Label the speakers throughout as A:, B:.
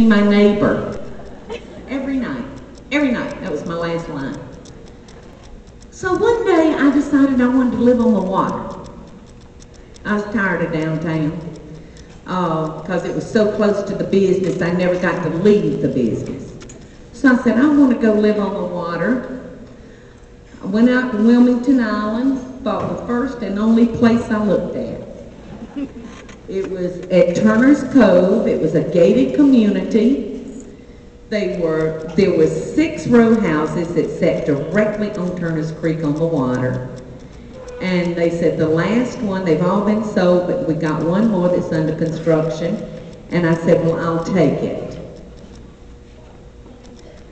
A: my neighbor. Every night. Every night. That was my last line. So one day I decided I wanted to live on the water. I was tired of downtown because it was so close to the business I never got to leave the business. So I said, I want to go live on the water. I went out to Wilmington Island, bought the first and only place I looked at. It was at Turner's Cove. It was a gated community. There were 6 row houses that sat directly on Turner's Creek on the water. And they said the last one, they've all been sold, but we got one more that's under construction. And I said, well, I'll take it.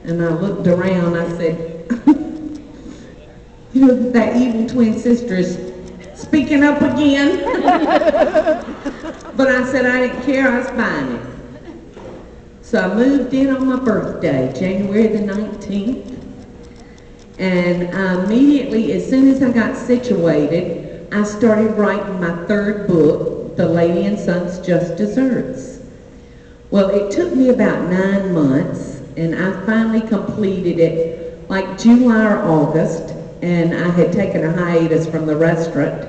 A: And I looked around, I said, you know, that evil twin sister is speaking up again. But I said I didn't care, I was buying it. So I moved in on my birthday, January the 19th. And I immediately, as soon as I got situated, I started writing my 3rd book, The Lady and Sons Just Desserts. Well, it took me about 9 months, and I finally completed it like July or August, and I had taken a hiatus from the restaurant.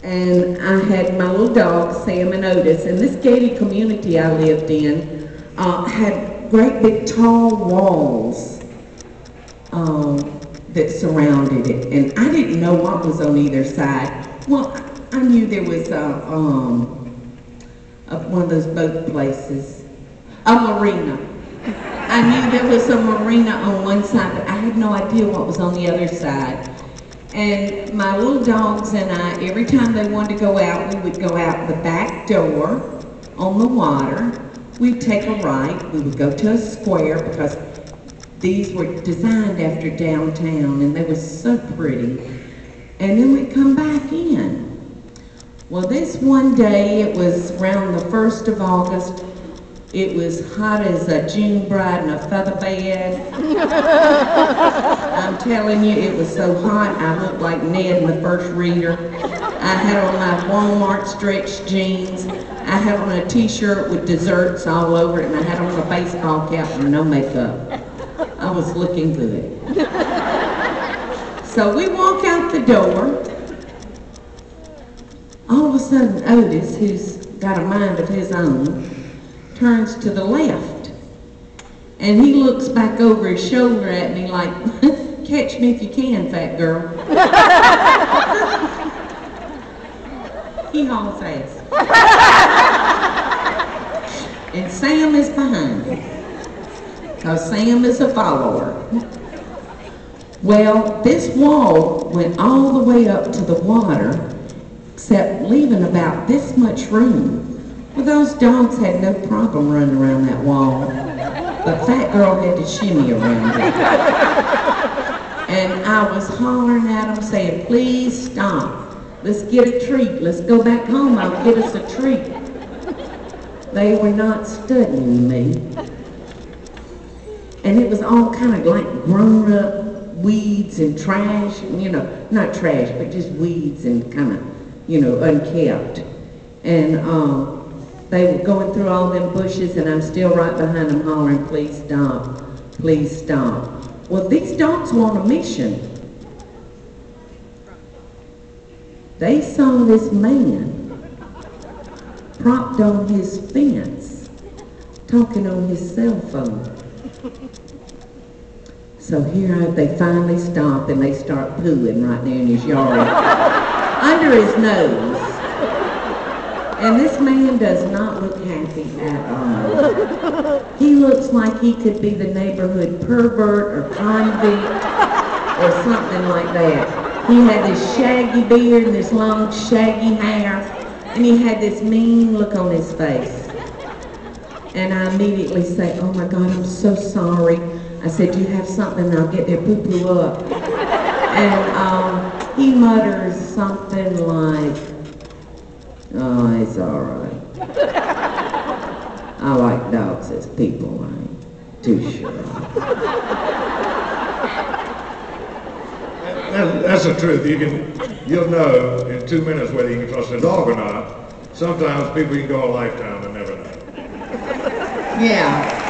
A: And I had my little dogs, Sam and Otis, and this gated community I lived in had great big tall walls that surrounded it, and I didn't know what was on either side. Well, I knew there was one of those boat places, a marina. I knew there was a marina on one side, but I had no idea what was on the other side. And my little dogs and I, every time they wanted to go out, we would go out the back door on the water. We'd take a right. We would go to a square because these were designed after downtown and they were so pretty. And then we'd come back in. Well, this one day, it was around the 1st of August. It was hot as a June bride in a feather bed. I'm telling you, it was so hot, I looked like Ned in the first reader. I had on my Walmart stretch jeans. I had on a t-shirt with desserts all over it, and I had on a baseball cap and no makeup. I was looking good. So we walk out the door. All of a sudden, Otis, who's got a mind of his own, turns to the left. And he looks back over his shoulder at me like, catch me if you can, fat girl. He hauls ass. And Sam is behind him, because Sam is a follower. Well, this wall went all the way up to the water, except leaving about this much room. Well, those dogs had no problem running around that wall, but Fat Girl had to shimmy around it. And I was hollering at them saying, please stop. Let's get a treat. Let's go back home. I'll get us a treat. They were not studying me. And it was all kind of like grown up weeds and trash, you know, not trash, but just weeds and kind of, you know, unkept. And they were going through all them bushes, and I'm still right behind them hollering, please stop, please stop. Well, these dogs were on a mission. They saw this man propped on his fence, talking on his cell phone. So here they finally stop, and they start pooing right there in his yard, under his nose. And this man does not look happy at all. He looks like he could be the neighborhood pervert or convict or something like that. He had this shaggy beard and this long shaggy hair, and he had this mean look on his face. And I immediately say, oh my God, I'm so sorry. I said, do you have something? I'll get their poo-poo up. And he mutters something like, oh, it's all right. I like dogs as people, I ain't too sure.
B: That's the truth. You'll know in 2 minutes whether you can trust a dog or not. Sometimes people can go a lifetime and never know.
A: Yeah.